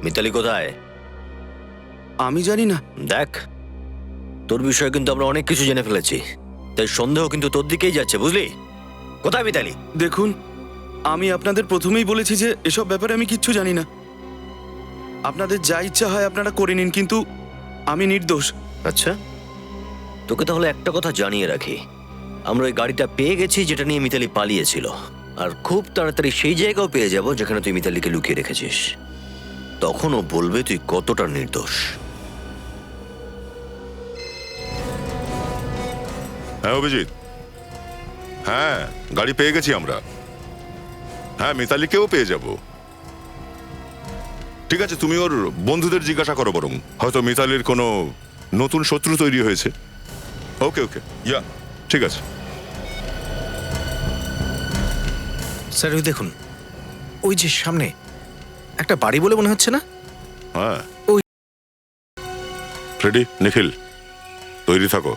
মিতালি কোথায়? আমি জানি না। দেখ, তোর বিষয়ে কিন্তু আমরা অনেক কিছু জেনে ফেলেছি, তাই সন্দেহ কিন্তু তোর দিকেই যাচ্ছে, বুঝলি? কোথায় মিতালি? দেখুন, আমি আপনাদের প্রথমেই বলেছি যে এসব ব্যাপারে আমি কিচ্ছু জানি না। আপনাদের যা ইচ্ছা হয় আপনারা করে নিন, কিন্তু আমি নির্দোষ। আচ্ছা, তোকে তাহলে একটা কথা জানিয়ে রাখি, আমরা ওই গাড়িটা পেয়ে গেছি যেটা নিয়ে মিতালি পালিয়েছিল, আর খুব তাড়াতাড়ি সেই জায়গাও পেয়ে যাব যেখানে তুই মিতালিকে লুকিয়ে রেখেছিস। তখনও বলবে তুই কতটা নির্দোষ। হ্যাঁ অভিজিৎ, হ্যাঁ গাড়ি পেয়ে গেছি আমরা। হ্যাঁ, মিতালিকেও পেয়ে যাব। ঠিক আছে, তুমি ওর বন্ধুদের জিজ্ঞাসা করো বরং, হয়তো মিতালির কোনো নতুন শত্রু তৈরি হয়েছে। ওকে ওকে, ইয়া ঠিক আছে। স্যার, ওই দেখুন, ওই যে সামনে একটা বাড়ি বলে মনে হচ্ছে না? হ্যাঁ, ফ্রেডি, নিখিল, তৈরি থাকো।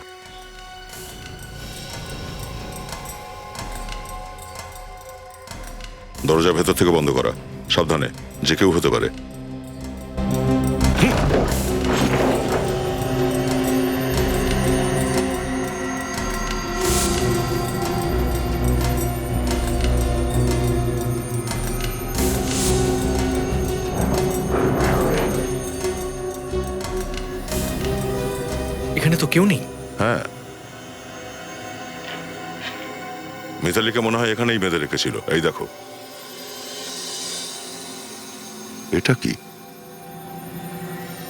দরজা ভেতর থেকে বন্ধ করা, সাবধানে, যে কেউ হতে পারে। কেউ নেই? হ্যাঁ, মিতালিকে মনে হয় এখানেই বেঁধে রেখেছিল। এই দেখো, এটা কি?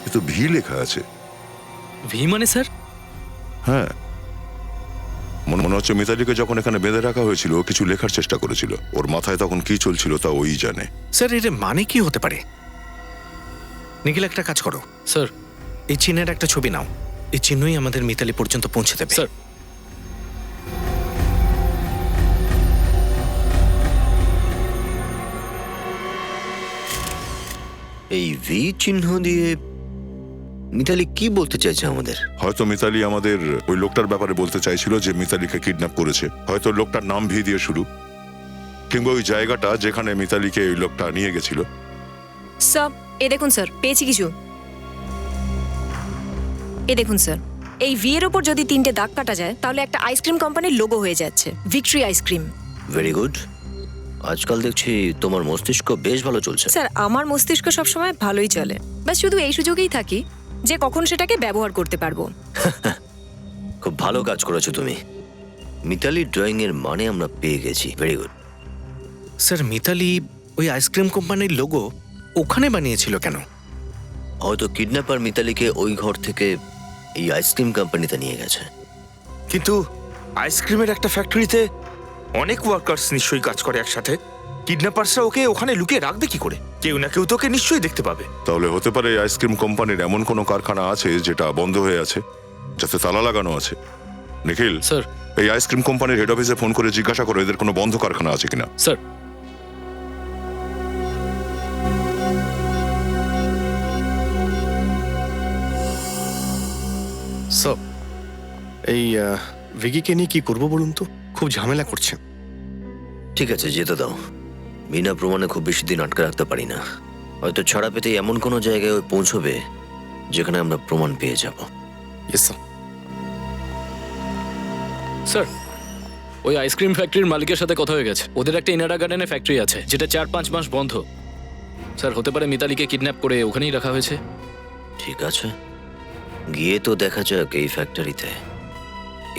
এ তো ভি লেখা আছে। ভি মানে স্যার? হ্যাঁ, মনে হচ্ছে মিতালিকে যখন এখানে বেঁধে রাখা হয়েছিল ও কিছু লেখার চেষ্টা করেছিল। ওর মাথায় তখন কি চলছিল তা ওই জানে। স্যার এর মানে কি হতে পারে? নিখিল, একটা কাজ করো স্যার। এই চিহ্নের একটা ছবি নাও। এই চিহ্নই আমাদের মিতালি পর্যন্ত পৌঁছে দেবে। স্যার, এই ভি চিহ্ন দিয়ে মিতালি কি বলতে চাইছে আমাদের? হয়তো মিতালি আমাদের ওই লোকটার ব্যাপারে বলতে চাইছিল যে মিতালিকে কিডন্যাপ করেছে। হয়তো লোকটার নাম ভি দিয়ে শুরু, কিংবা ওই জায়গাটা যেখানে মিতালিকে ওই লোকটা নিয়ে গেছিল। স্যার, এ দেখুন স্যার, পেয়েছি কিছু। এ দেখুন স্যার, এই ভি এর ওপর যদি 3টে দাগ কাটা যায় তাহলে একটা আইসক্রিম কোম্পানির লোগো হয়ে যাচ্ছে, ভিক্টরি আইসক্রিম। Very good. আজকাল দেখছি তোমার মস্তিষ্ক বেশ ভালো চলছে। স্যার, আমার মস্তিষ্ক সবসময় ভালোই চলে, ব্যাস শুধু এই সুযোগেই থাকি যে কখন সেটাকে ব্যবহার করতে পারবো। খুব ভালো কাজ করেছো তুমি। মিতালি ড্রয়িং এর মানে আমরা পেয়ে গেছি। Very good. স্যার, মিতালি ওই আইসক্রিম কোম্পানির লোগো ওখানে বানিয়েছিল কেন? হয়তো কিডন্যাপার মিতালিকে ওই ঘর থেকে এই আইসক্রিম কোম্পানিতে নিয়ে গেছে। কিন্তু আইসক্রিমের একটা ফ্যাক্টরিতে অনেক ওয়ার্কার্স নিশ্চয়ই কাজ করে একসাথে। কিডন্যাপার্সরা ওকে ওখানে লুকিয়ে রাখবে কি করে? কেউ না কেউ তোকে নিশ্চয়ই দেখতে পাবে। তাহলে হতে পারে এই আইসক্রিম কোম্পানির এমন কোনো কারখানা আছে যেটা বন্ধ হয়ে আছে, যাতে তালা লাগানো আছে। নিখিল স্যার, এই আইসক্রিম কোম্পানির হেড অফিসে ফোন করে জিজ্ঞাসা করো এদের কোনো বন্ধ কারখানা আছে কিনা। স্যার। সব এই ভিকিকে নিয়ে কি করবো বলুন তো? খুব ঝামেলা করছে। ঠিক আছে, যেতে দাও। বিনা প্রমাণে খুব বেশি দিন আটকে রাখতে পারি না। হয়তো ছাড়া পেতে এমন কোনো জায়গায় ওই পৌঁছবে যেখানে আমরা প্রমাণ পেয়ে যাব। Yes sir. স্যার, ওই আইসক্রিম ফ্যাক্টরির মালিকের সাথে কথা হয়ে গেছে। ওদের একটা ইনারা গার্ডেনে ফ্যাক্টরি আছে যেটা 4-5 মাস বন্ধ। স্যার, হতে পারে মিতালিকে কিডন্যাপ করে ওখানেই রাখা হয়েছে। ঠিক আছে, গিয়ে তো দেখা যাক এই ফ্যাক্টরিতে।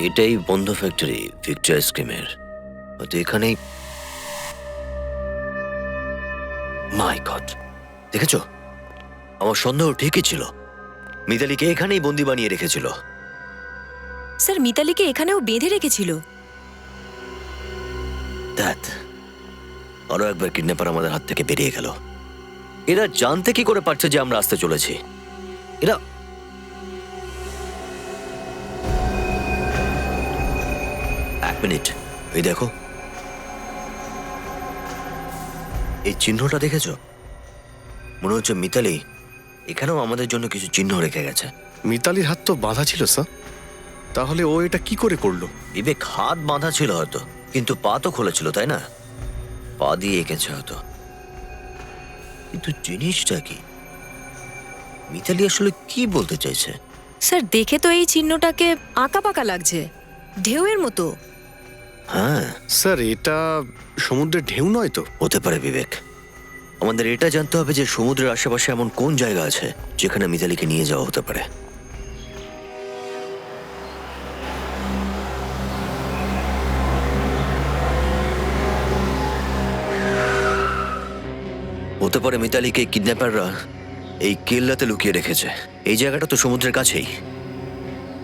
এটাই বন্ধ ফ্যাক্টরি ভিক্টরি আইসক্রিমের। হয়তো এখানেই। মাই গড, দেখেছো? আমার সন্দেহ ঠিকই ছিল। মিতালিকে এখানেই বন্দি বানিয়ে রেখেছিল। স্যার, মিতালিকে এখানেও বেঁধে রেখেছিল। দ্যাট, আরো একবার কিডন্যাপার আমাদের হাত থেকে বেরিয়ে গেল। এরা জানতে কি করে পারছে যে আমরা আসতে চলেছি? এরা এক মিনিট, এই দেখো, এই চিহ্নটা দেখেছো? মনে হচ্ছে মিতালি এখানেও আমাদের জন্য কিছু চিহ্ন রেখে গেছে। মিতালির হাত তো বাঁধা ছিল স্যার, তাহলে ও এটা কি করে করলো? বিবেক, হাত বাঁধা ছিল হয়তো, কিন্তু পা তো খোলা ছিল, তাই না? পা দিয়ে এঁকেছে হয়তো। কিন্তু জিনিসটা কি? মিতালি আসলে কি বলতে চাইছে? স্যার, দেখে তো এই চিহ্নটাকে আঁকা পাকা লাগছে, ঢেউয়ের মতো। হ্যাঁ স্যার, এটা সমুদ্রের ঢেউ নয় তো? হতে পারে বিবেক। আমাদের এটা জানতে হবে যে সমুদ্রের আশেপাশে এমন কোন জায়গা আছে যেখানে মিতালিকে নিয়ে যাওয়া হতে পারে। হতে পারে মিতালিকে কিডন্যাপাররা এই কেল্লাতে লুকিয়ে রেখেছে। এই জায়গাটা তো সমুদ্রের কাছেই,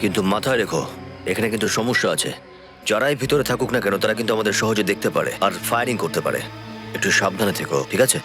কিন্তু মাথায় রেখো এখানে কিন্তু সমস্যা আছে। যারাই ভিতরে থাকুক না কেন তারা কিন্তু আমাদের সহজে দেখতে পারে আর ফায়ারিং করতে পারে। একটু সাবধানে থেকো, ঠিক আছে?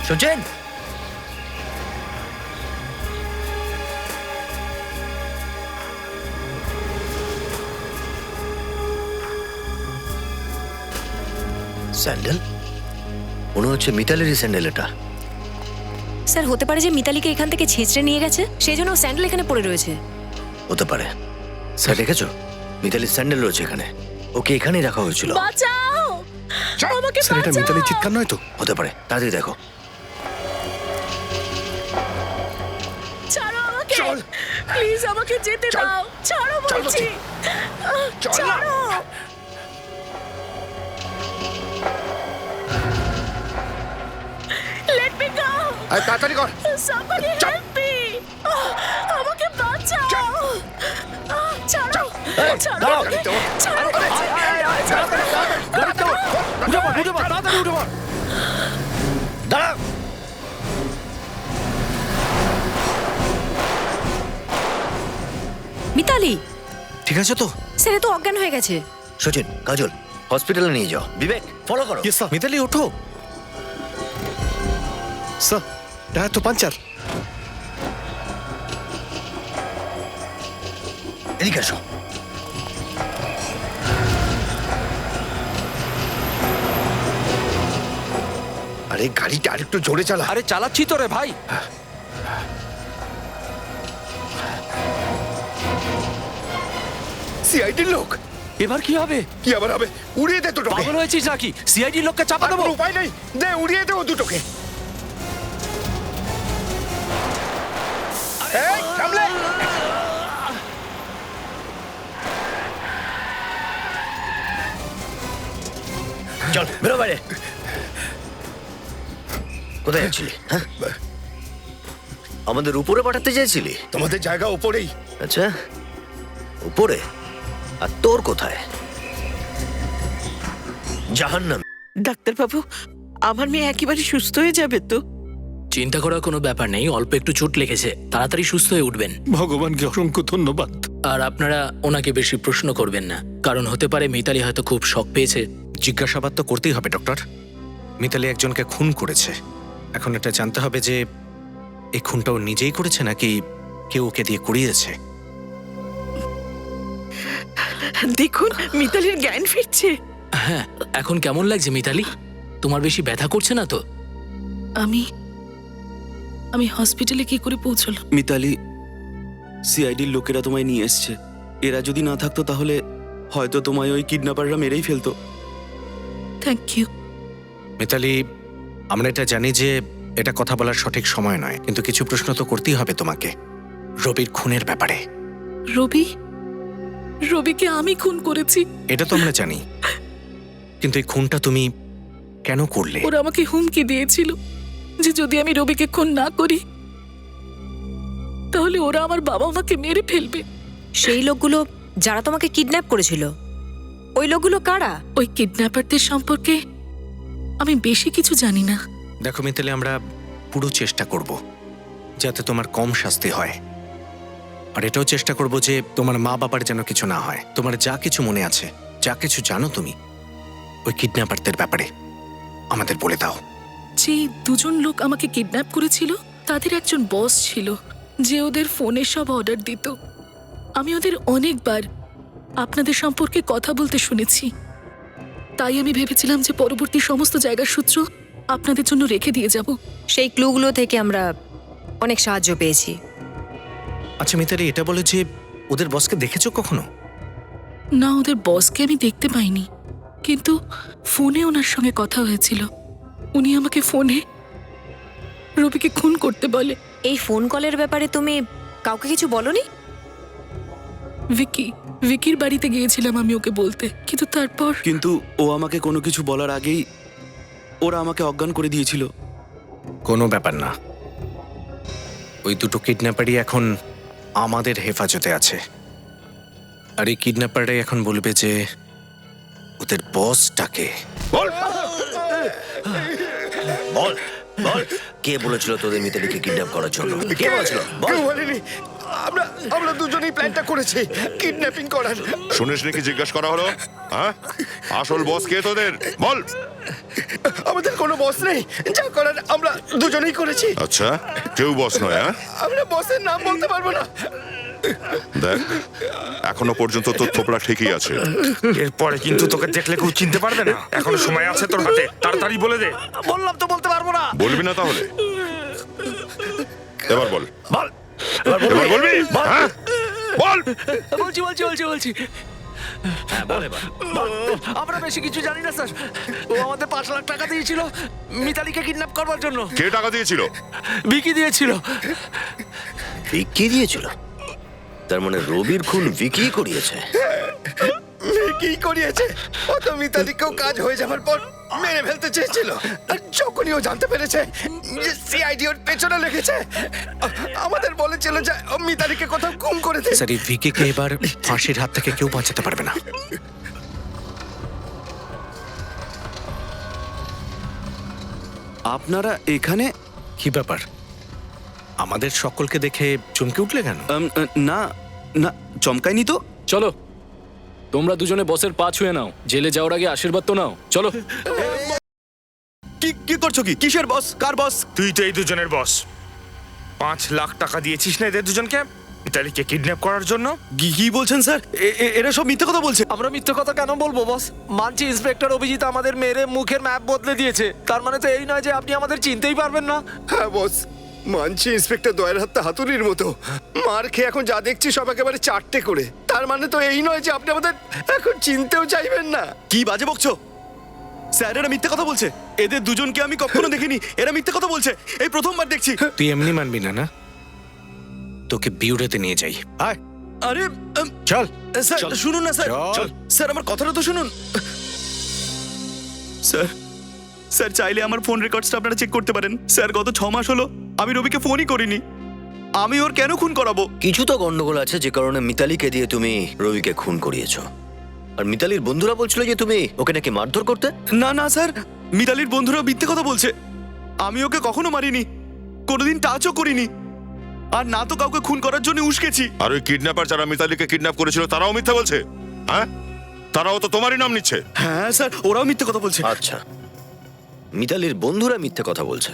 সচিন স্যান্ডেল মনে হচ্ছে মিতালেরই স্যান্ডেল এটা। স্যার হতে পারে যে মিতালিকে এখান থেকে ছেঁচড়ে নিয়ে গেছে, সেই জন্য স্যান্ডেল এখানে পড়ে রয়েছে। হতে পারে। স্যার দেখেছো মিতালির স্যান্ডেল রয়েছে এখানে, ওকে এখানেই রাখা হয়েছিল। বাঁচাও আমাকে, স্যার এটা মিতালির চিৎকার নয় তো? হতে পারে, তাড়াতাড়ি দেখো। ছাড়ো আমাকে, প্লিজ আমাকে যেতে দাও, ছাড়ো বলছি, ছাড়ো। Let me go! তাড়াতাড়ি কর। Somebody help me! আমাকে বাঁচাও! ছাড়ো! ছাড়ো! ছাড়ো! মিতালি, ঠিক আছে তো? স্যার এ তো অজ্ঞান হয়ে গেছে। সচিন, কাজল হসপিটালে নিয়ে যাও। বিবেক ফলো করো। মিতালি ওঠো। স্যার টায়ার তো পাঞ্চার। এদিকে আসো। আরে গাড়িটা আরেকটু জোরে চালা। আরে চালাচ্ছি তো রে ভাই। সিআইডির লোক। এবার কি হবে? কি আবার হবে? উড়িয়ে দে দুটোকে। পাগল হয়েছিস নাকি? সিআইডি লোককে চাপা আর দেবো? কোনো উপায় নেই, দে উড়িয়ে দে ও দুটোকে। এই সামলে। চল বেরো বাইরে। কোথায় যাচ্ছিলি? হ্যাঁ আমাদের উপরে পাঠাতে চাইছিলি? তোমাদের জায়গা উপরেই। আচ্ছা উপরে? আর তোর কোথায়? জাহান্নাম। ডাক্তারবাবু, আমার মেয়ে একেবারে সুস্থ হয়ে যাবে তো? চিন্তা করার কোনো ব্যাপার নেই, অল্প একটু চোট লেগেছে, তাড়াতাড়ি সুস্থ হয়ে উঠবেন। ভগবানকে অসংখ্য ধন্যবাদ। আর আপনারা ওনাকে বেশি প্রশ্ন করবেন না, কারণ হতে পারে মিতালি হয়তো খুব শক পেয়েছে। জিজ্ঞাসাবাদ তো করতেই হবে ডক্টর। মিতালি একজনকে খুন করেছে, এখন এটা জানতে হবে যে এই খুনটা ও নিজেই করেছে নাকি কেউ ওকে দিয়ে করিয়েছে। দেখুন মিতালির জ্ঞান ফিরছে। হ্যাঁ, এখন কেমন লাগছে মিতালি? তোমার বেশি ব্যথা করছে না তো? আমি হসপিটালে কি করে পৌঁছলাম? মিতালি, সিআইডির লোকেরা তোমায় নিয়ে এসছে। এরা যদি না থাকতো তাহলে হয়তো তোমায় ওই কিডন্যাপাররা মেরেই ফেলতো। Thank you. মিতালি, আমরা এটা জানি যে এটা কথা বলার সঠিক সময় নয়, কিন্তু কিছু প্রশ্ন তো করতেই হবে তোমাকে রবির খুনের ব্যাপারে। রবিকে আমি খুন করেছি এটা তো আমরা জানি, কিন্তু এই খুনটা তুমি কেন করলে? ওরা আমাকে হুমকি দিয়েছিল যে যদি আমি রবিকে খুন না করি তাহলে ওরা আমার বাবা মাকে মেরে ফেলবে। সেই লোকগুলো যারা তোমাকে কিডন্যাপ করেছিল, ওই লোকগুলো কারা? ওই কিডন্যাপারদের সম্পর্কে আমি বেশি কিছু জানি না। দেখো মিতালি, আমরা পুরো চেষ্টা করব যাতে তোমার কম শাস্তি হয়, আর এটাও চেষ্টা করব যে তোমার মা বাবার যেন কিছু না হয়। তোমার যা কিছু মনে আছে, যা কিছু জানো তুমি ওই কিডন্যাপারদের ব্যাপারে আমাদের বলে দাও। যে দুজন লোক আমাকে কিডন্যাপ করেছিল তাদের একজন বস ছিল যে ওদের ফোনে সব অর্ডার দিত। আমি ওদের অনেকবার আপনাদের সম্পর্কে কথা বলতে শুনেছি, তাই আমি ভেবেছিলাম যে পরবর্তী সমস্ত জায়গার সূত্র আপনাদের জন্য রেখে দিয়ে যাব। সেই ক্লুগুলো থেকে আমরা অনেক সাহায্য পেয়েছি। আচ্ছা মিতালি, এটা বলে যে ওদের বসকে দেখেছো কখনো? না, ওদের বসকে আমি দেখতে পাইনি, কিন্তু ফোনে ওনার সঙ্গে কথা হয়েছিল। উনি আমাকে ফোনে রবিকে খুন করতে বলে। এই ফোন কলের ব্যাপারে তুমি কাউকে কিছু বলনি? ভিকির বাড়িতে গিয়েছিলাম আমি ওকে বলতে, কিন্তু তারপর কিন্তু ও আমাকে কোনো কিছু বলার আগেই ওরা আমাকে অজ্ঞান করে দিয়েছিল। কোনো ব্যাপার না, ওই দুটো কিডন্যাপারই এখন আমাদের হেফাজতে আছে, আর এই কিডন্যাপাররাই এখন বলবে যে ওদের বসটাকে। বল বল বল, কে বলেছিল তোদের মিতালিকে কিডন্যাপ করার জন্য? কে বলেছিল? কেউ বলেনি। আমরা দুজনেই প্ল্যানটা করেছি কিডন্যাপিং করার। শুনিস নাকি জিজ্ঞাসা করা হলো? হ্যাঁ, আসল বস কে তোদের? বল। আমাদের কোনো বস নেই, যা করার আমরা দুজনেই করেছি। আচ্ছা, কেউ বস নয়, হ্যাঁ? আমরা বসের নাম বলতে পারবো না। দেখ, এখনো পর্যন্ত তোর থোপড়া ঠিকই আছে। এরপরে কিন্তু তোকে দেখলে কেউ চিনতে পারবে না। এখনো সময় আছে তোর হাতে, তাড়াতাড়ি বলে দে। বললাম তো বলতে পারবো না। বলবি না তাহলে? এবার বল। বল। এবার বলবি? হ্যাঁ? বল। বলছি আমরা বেশি কিছু জানি না স্যার। ও আমাদের 5 লাখ টাকা দিয়েছিল মিতালিকে কিডন্যাপ করবার জন্য। কে টাকা দিয়েছিল? ভিকি দিয়েছিল। ভিকি দিয়েছিল? তার মানে রবির খুন ভিকি করিয়েছে? কি করিয়েছে? ও তো মিতালিকেও কাজ হয়ে যাবার পর মেরে ফেলতে চেয়েছিল। আর যখনই ও জানতে পেরেছে যে সিআইডি ওর পেছনে লেগেছে, আমাদের বলেছিল যে ও মিতালিকে কোথাও গুম করে দে। স্যার, এই ভিকিকে এবার ফাঁসির হাত থেকে কেউ বাঁচাতে পারবে না। আপনারা এখানে? কি ব্যাপার, আমাদের সকলকে দেখে চমকে উঠলে কেন? না না, চমকায়নি তো। চলো, তোমরা দুজনে বসের পা ছুঁয়ে নাও। জেলে যাওয়ার আগে আশীর্বাদ তো নাও। চলো। কি কি করছো? কি কিসের বস? কার বস? তুই তো এই দুজনের বস। 5 লাখ টাকা দিয়েছিস না এদের দুজনকে মিতালিকে কিডন্যাপ করার জন্য? কি বলছেন স্যার? এরা সব মিথ্যে কথা বলছে। আমরা মিথ্যে কথা কেন বলবো বস? মানছি ইন্সপেক্টর অভিজিৎ আমাদের মেরে মুখের ম্যাপ বদলে দিয়েছে। তার মানে তো এই নয় যে আপনি আমাদের চিনতেই পারবেন না। হ্যাঁ বস, মানছি ইন্সপেক্টর দয়ের হাতটা হাতুড়ির মতো। মার খেয়ে এখন যা দেখছি সব একেবারে চারটে করে। তার মানে তো এই নয় যে আপনি আমাদের এখন চিনতেও চাইবেন না। কি বাজে বকছো স্যার? এরা মিথ্যে কথা বলছে। এদের দুজনকে আমি কখনো দেখিনি। এরা মিথ্যে কথা বলছে, এই প্রথমবার দেখছি। তুই এমনি মানবি না? না, তোকে বিউরেতে নিয়ে যাই। আয়। আরে চল স্যার, শুনুন না স্যার। চল। স্যার, আমার কথাটা তো শুনুন। স্যার, স্যার চাইলে আমার ফোন রেকর্ডসটা আপনারা চেক করতে পারেন। স্যার, গত 6 মাস হলো আমি রবিকে ফোনই করিনি। আমি ওর কেন খুন করাবো? কিছু তো গন্ডগোল আছে যে কারণে মিতালিকে দিয়ে তুমি রবিকে খুন করিয়েছো। আর মিতালির বন্ধুরা বলছিল যে তুমি ওকে নাকি মারধর করতে। না না স্যার, মিতালির বন্ধুরা মিথ্যে কথা বলছে। আমি ওকে কখনো মারিনি, কোনোদিন টাচও করিনি, আর না তো কাউকে খুন করার জন্য উস্কেছি। আর ওই কিডন্যাপার যারা মিতালিকে কিডন্যাপ করেছিল তারাও মিথ্যা বলছে? হ্যাঁ, তারাও তো তোমারই নাম নিচ্ছে। হ্যাঁ স্যার, ওরাও মিথ্যে কথা বলছে। আচ্ছা, মিতালির বন্ধুরা মিথ্যে কথা বলছে,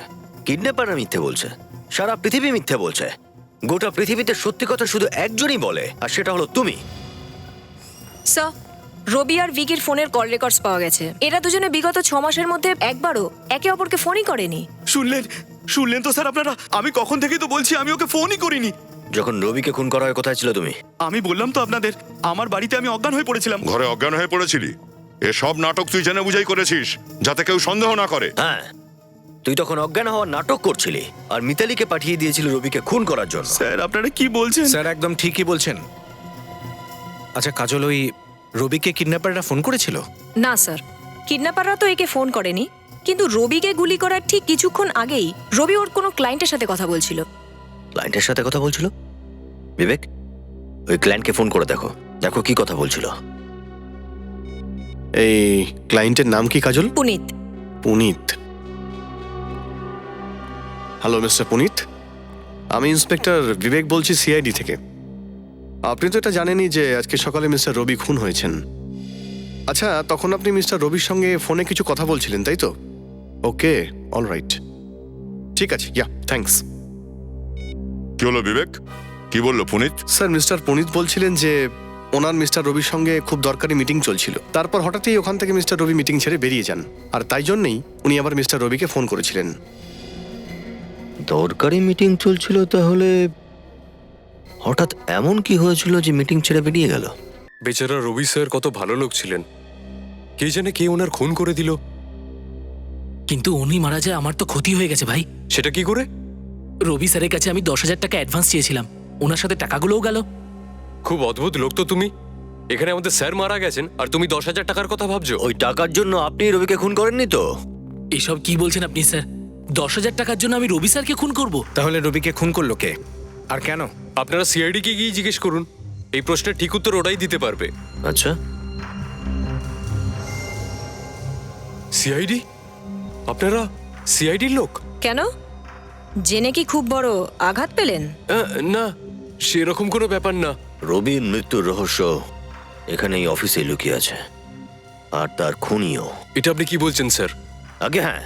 কিডন্যাপাররা মিথ্যে বলছে, সারা পৃথিবী মিথ্যে বলছে। গোটা পৃথিবীতে সত্যি কথা শুধু একজনই বলে, আর সেটা হলো তুমি। স্যার, রবি আর ভিকির ফোনের কল রেকর্ডস পাওয়া গেছে। এরা দুজনে বিগত 6 মাসের মধ্যে একবারও একে অপরকে ফোনই করেনি। শুনলেন তো স্যার আপনারা? আমি কখন থেকেই তো বলছি আমি ওকে ফোনই করিনি। যখন রবিকে খুন করা হয় কোথায় ছিল তুমি? আমি বললাম তো আপনাদের, আমার বাড়িতে আমি অজ্ঞান হয়ে পড়েছিলাম। ঘরে অজ্ঞান হয়ে পড়েছিলি? এসব নাটক তুই জেনে বুঝাই করেছিস যাতে কেউ সন্দেহ না করে। হ্যাঁ, তুই তখন অজ্ঞান হওয়ার নাটক করছিলি আর মিতালিকে পাঠিয়ে দিয়েছিল রবিকে খুন করার জন্য। স্যার, আপনারা কি বলছেন? স্যার, একদম ঠিকই বলছেন। আচ্ছা কাজল, ওই রবিকে কিডন্যাপাররা ফোন করেছিল? না স্যার, কিডন্যাপাররা তো একে ফোন করেনি, কিন্তু রবিকে গুলি করার ঠিক কিছুক্ষণ আগেই রবি ওর কোনো ক্লায়েন্টের সাথে কথা বলছিল। ক্লায়েন্টের সাথে কথা বলছিল? বিবেক, ওই ক্লায়েন্টকে ফোন করে দেখো, দেখো কি কথা বলছিল। এই ক্লায়েন্টের নাম কি কাজল? পুনিত। পুনিত। হ্যালো মিস্টার পুনিত, আমি ইন্সপেক্টর বিবেক বলছি সিআইডি থেকে। আপনি তো এটা জানেনই যে আজকে সকালে মিস্টার রবি খুন হয়েছেন। আচ্ছা, তখন আপনি মিস্টার রবির সঙ্গে ফোনে কিছু কথা বলছিলেন, তাই তো? ওকে, অলরাইট, ঠিক আছে, ইয়া, থ্যাঙ্কস। কি হলো বিবেক? কি বললো পুনিত? স্যার, মিস্টার পুনিত বলছিলেন যে ওনার মিস্টার রবির সঙ্গে খুব দরকারি মিটিং চলছিল। তারপর হঠাৎই ওখান থেকে মিস্টার রবি মিটিং ছেড়ে বেরিয়ে যান, আর তাই জন্যই উনি আবার মিস্টার রবিকে ফোন করেছিলেন। দরকারি মিটিং চলছিল? তাহলে হঠাৎ এমন কি হয়েছিল যে মিটিং ছেড়ে বেরিয়ে গেল? বেচারা রবি স্যার কত ভালো লোক ছিলেন, কে জানে কে ওনার খুন করে দিল। কিন্তু উনি মারা যায় আমার তো ক্ষতি হয়ে গেছে ভাই। সেটা কি করে? রবি স্যারের কাছে আমি 10,000 টাকা অ্যাডভান্স চেয়েছিলাম, ওনার সাথে টাকাগুলোও গেল। খুব অদ্ভুত লোক তো তুমি। এখানে আমাদের স্যার মারা গেছেন আর তুমি 10,000 টাকার কথা ভাবছো? ওই টাকার জন্য আপনি রবিকে খুন করেননি তো? এসব কি বলছেন আপনি স্যার? 10,000 টাকার জন্য আমি রবি স্যারকে খুন করব? তাহলে রবিকে খুন করলো কে আর কেন? আপনারা সিআইডি কে গিয়ে জিজ্ঞেস করুন, এই প্রশ্নের ঠিক উত্তর ওরাই দিতে পারবে। আচ্ছা, সিআইডি? আপনারা সিআইডির লোক? কেন, জেনে কি খুব বড় আঘাত পেলেন? না, সেরকম কোনো ব্যাপার না। রবির মৃত্যুর রহস্য এখানে এই অফিসে লুকিয়ে আছে। আর তার খুনিও। এটা আপনি কি বলছেন স্যার? আগে হ্যাঁ,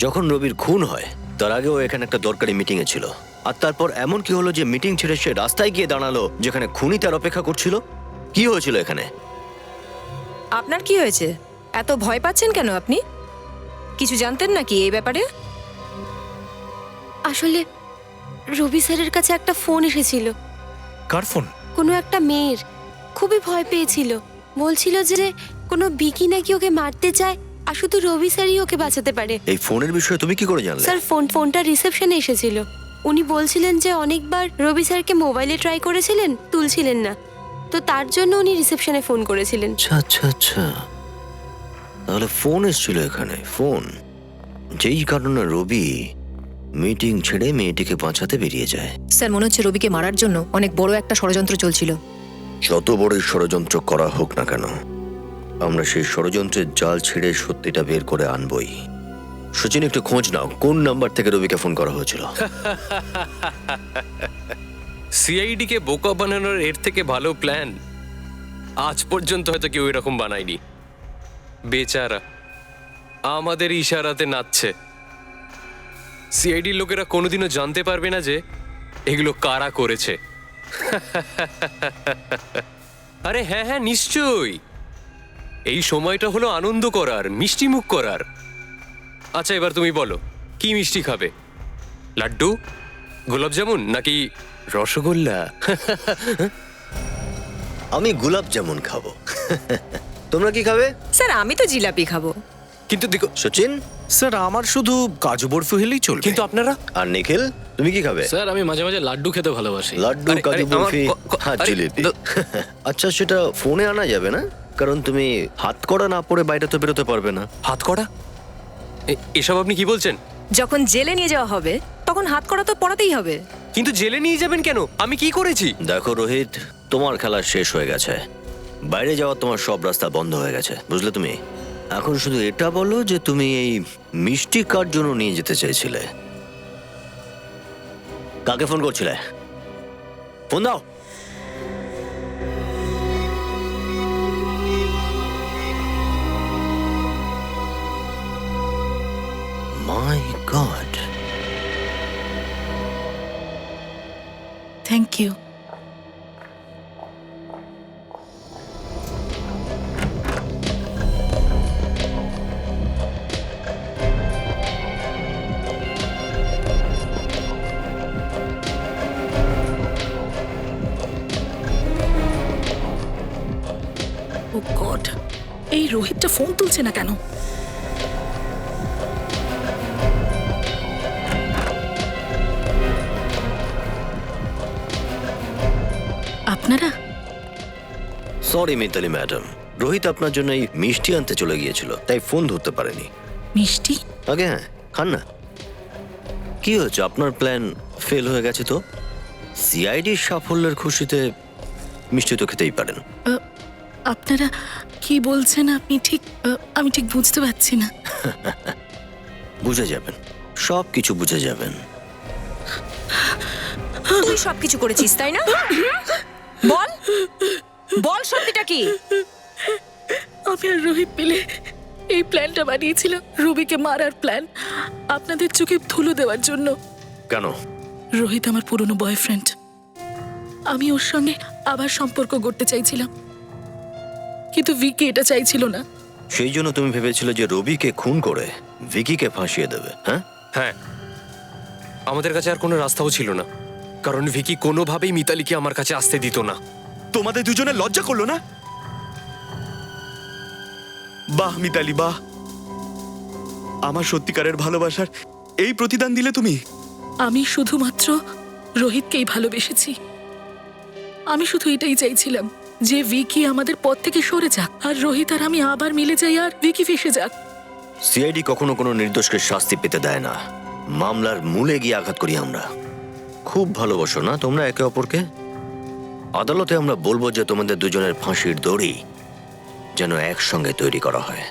যখন রবির খুন হয় তার আগেও এখানে একটা দরকারি মিটিং এ ছিল। আর তারপর এমন কি হলো যে মিটিং ছেড়ে সে রাস্তায় গিয়ে দাঁড়ালো যেখানে খুনি তার অপেক্ষা করছিল? কি হয়েছিল এখানে? আপনার কি হয়েছে? এত ভয় পাচ্ছেন কেন আপনি? কিছু জানতেন নাকি এই ব্যাপারে? আসলে রবি স্যারের কাছে একটা ফোন এসেছিল, কার ফোন? কোনো একটা মেয়ের। খুবই ভয় পেয়েছিল, বলছিল যে কোনো বিকি নাকি ওকে মারতে চায় আর শুধু রবি স্যারই ওকে বাঁচাতে পারে। এই ফোনের বিষয়ে তুমি কি করে জানলে? স্যার ফোনটা রিসেপশনে এসেছিল। উনি বলছিলেন যে অনেকবার রবি স্যারকে মোবাইলে ট্রাই করেছিলেন, তুলছিলেন না, তো তার জন্য উনি রিসেপশনে ফোন করেছিলেন। আচ্ছা আচ্ছা আচ্ছা, তাহলে ফোন এসেছিল এখানে, ফোন, যেই কারণে রবি মিটিং ছেড়ে মেয়েটিকে বাঁচাতে বেরিয়ে যায়। স্যার মনে হচ্ছে রবিকে মারার জন্য অনেক বড় একটা ষড়যন্ত্র চলছিল। যত বড়ই ষড়যন্ত্র করা হোক না কেন, আমরা সেই ষড়যন্ত্রের জাল ছিঁড়ে সত্যিটা বের করে আনবই। সচিন, একটু খোঁজ নাও কোন নাম্বার থেকে রবিকে ফোন করা হয়েছিল। সিআইডি কে বোকা বানানোর এর থেকে ভালো প্ল্যান আজ পর্যন্ত হয়তো কেউ এরকম বানায়নি। বেচারা আমাদের ইশারাতে নাচছে। সিআইডির লোকেরা কোনোদিনও জানতে পারবে না যে এগুলো কারা করেছে। আরে হ্যাঁ হ্যাঁ, নিশ্চয়ই। এই সময়টা হলো আনন্দ করার, মিষ্টি মুখ করার। আচ্ছা এবার তুমি বলো, কি মিষ্টি খাবে? লাড্ডু, গোলাপ জামুন নাকি রসগোল্লা? আমি গোলাপ জামুন খাবো। তোমরা কি খাবে? স্যার আমি তো জিলাপি খাবো। কিন্তু দেখো সচিন, স্যার আমার শুধু কাজু বরফি হলেই চলবে। কিন্তু আপনারা? আর নিখিল, তুমি কি খাবে? স্যার আমি মাঝে মাঝে লাড্ডু খেতে ভালোবাসি। লাড্ডু, আরে, কাজু আরে, আমার বরফি, হ্যাঁ আরে, জিলিপি। আচ্ছা সেটা ফোনে আনা যাবে না? কারণ তুমি হাত করা না পরে বাইরে তো বেরোতে পারবে না। হাত করা? এসব আপনি কি বলছেন? যখন জেলে নিয়ে যাওয়া হবে তখন হাত করা তো পড়াতেই হবে। কিন্তু জেলে নিয়ে যাবেন কেন? আমি কি করেছি? দেখো রোহিত, তোমার খেলা শেষ হয়ে গেছে। বাইরে যাওয়ার তোমার সব রাস্তা বন্ধ হয়ে গেছে, বুঝলে তুমি? এখন শুধু এটা বলো যে তুমি এই মিষ্টি কার জন্য নিয়ে যেতে চাইছিলে। কাকে ফোন করছিলে? ফোন দাও। My god. Thank you. Oh god, এই রোহিতটা ফোন তুলছে না কেন? আপনারা? সরি মিতালি ম্যাডাম, রোহিত আপনার জন্য এই মিষ্টি আনতে চলে গিয়েছিল, তাই ফোন ধরতে পারেনি। মিষ্টি? আগে হ্যাঁ, খান না। কি হয়েছে, আপনার প্ল্যান ফেল হয়ে গেছে তো? সিআইডির সাফল্যের খুশিতে মিষ্টি তো খেতেই পারেন। আপনারা কি বলছেন আমি ঠিক বুঝতে পারছি না। বুঝে যাবেন, সব কিছু বুঝে যাবেন। তুই সবকিছু করেছিস তাই না? বল বল সত্যিটা কি? আমি আর রোহিত মিলে এই প্ল্যানটা বানিয়েছিলাম, রবিকে মারার প্ল্যান, আপনাদের চোখে ধুলো দেওয়ার জন্য। কেন? রোহিত আমার পুরনো বয়ফ্রেন্ড। আমি ওর সঙ্গে আবার সম্পর্ক করতে চাইছিলাম, কিন্তু ভিকি এটা চাইছিল না। সেই জন্য তুমি ভেবেছিলে যে রবিকে খুন করে ভিকিকে ফাঁসিয়ে দেবে? হ্যাঁ হ্যাঁ, আমাদের কাছে আর কোনো রাস্তাও ছিল না, কারণ ভিকি কোনোভাবেই মিতালিকে আমার কাছে আসতে দিত না। তোমাদের দুজনের লজ্জা করলো না? বাহ মিতালি বাহ, আমার সত্যিকারের ভালোবাসার এই প্রতিদান দিলে তুমি। আমি শুধুমাত্র রোহিতকেই ভালোবেসেছি। আমি শুধু এটাই চাইছিলাম যে ভিকি আমাদের পথ থেকে সরে যাক, আর রোহিত আর আমি আবার মিলে যাই, আর ভিকি ফেসে যাক। সিআইডি কখনো কোনো নির্দোষকে শাস্তি পেতে দেয় না, মামলার মূলে গিয়ে আঘাত করি আমরা। খুব ভালোবাসো না তোমরা একে অপরকে? আদালতে আমরা বলবো যে তোমাদের দুজনের ফাঁসির দড়ি যেন একসঙ্গে তৈরি করা হয়।